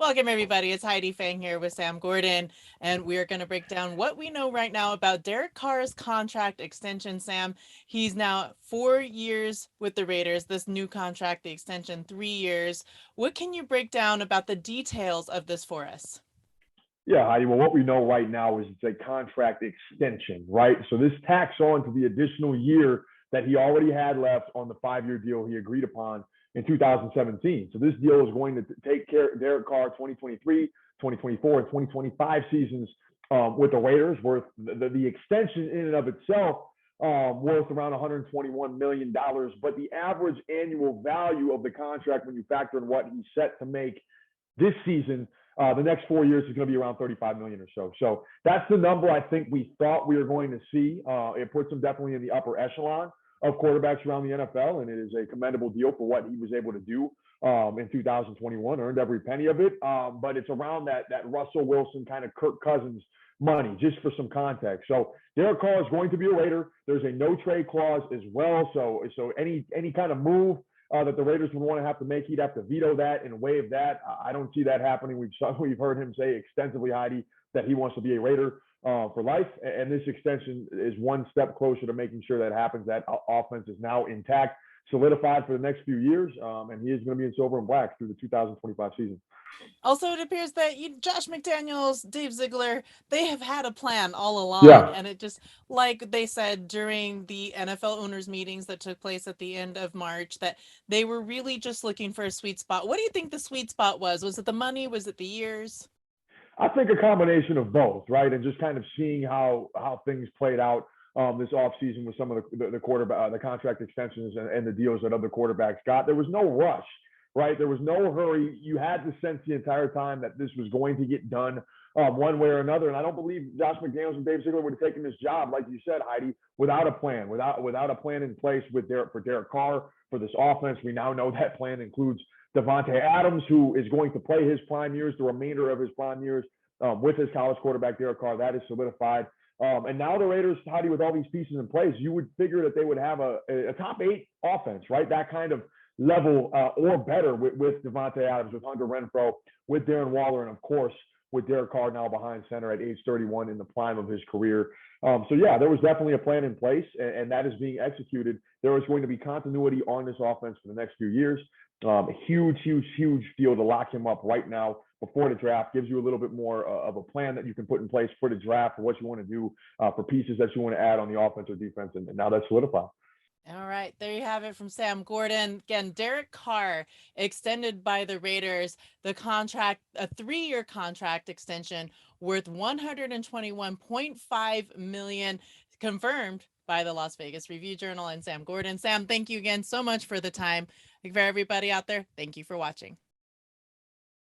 Welcome, everybody. It's Heidi Fang here with Sam Gordon, and we are going to break down what we know right now about Derek Carr's contract extension. Sam, he's now 4 years with the Raiders. This new contract, the extension, 3 years. What can you break down about the details of this for us? Yeah, Heidi. Well, what we know right now is it's a contract extension, right? So this tacks on to the additional year that he already had left on the 5-year deal he agreed upon in 2017. So this deal is going to take care of Derek Carr 2023, 2024, and 2025 seasons with the Raiders, worth the extension in and of itself worth around $121 million. But the average annual value of the contract, when you factor in what he's set to make this season, the next 4 years is going to be around 35 million or so. So that's the number I think we thought we were going to see. It puts him definitely in the upper echelon of quarterbacks around the NFL, and it is a commendable deal for what he was able to do in 2021. Earned every penny of it, but it's around that Russell Wilson kind of Kirk Cousins money, just for some context. So Derek Carr is going to be a Raider. There's a no trade clause as well. So any kind of move that the Raiders would want to have to make, he'd have to veto that and waive that. I don't see that happening. We've heard him say extensively, Heidi, that he wants to be a Raider for life, and this extension is one step closer to making sure that happens. That offense is now intact, solidified for the next few years, and he is going to be in silver and black through the 2025 season. Also, it appears that Josh McDaniels, Dave Ziegler, they have had a plan all along. Yeah, And it just, like they said during the NFL owners' meetings that took place at the end of March, that they were really just looking for a sweet spot. What do you think the sweet spot was? Was it the money? Was it the years? I think a combination of both, right? And just kind of seeing how things played out this offseason with some of the quarterback, the contract extensions and the deals that other quarterbacks got. There was no rush, right? There was no hurry. You had to sense the entire time that this was going to get done one way or another. And I don't believe Josh McDaniels and Dave Ziegler would have taken this job, like you said, Heidi, without a plan, without a plan in place for Derek Carr for this offense. We now know that plan includes Davante Adams, who is going to play his prime years, the remainder of his prime years, with his college quarterback, Derek Carr. That is solidified. And now the Raiders, Heidi, with all these pieces in place, you would figure that they would have a top 8 offense, right? That kind of level or better with Davante Adams, with Hunter Renfrow, with Darren Waller, and of course, with Derek Carr now behind center at age 31 in the prime of his career. So, yeah, there was definitely a plan in place, and that is being executed. There is going to be continuity on this offense for the next few years. A huge deal to lock him up right now before the draft. Gives you a little bit more of a plan that you can put in place for the draft, for what you want to do, for pieces that you want to add on the offense or defense, and now that's solidified. All right, there you have it from Sam Gordon. Again, Derek Carr extended by the Raiders, the contract, a 3-year contract extension worth 121.5 million, confirmed by the Las Vegas Review Journal and Sam Gordon. Sam, thank you again so much for the time. For everybody out there, thank you for watching.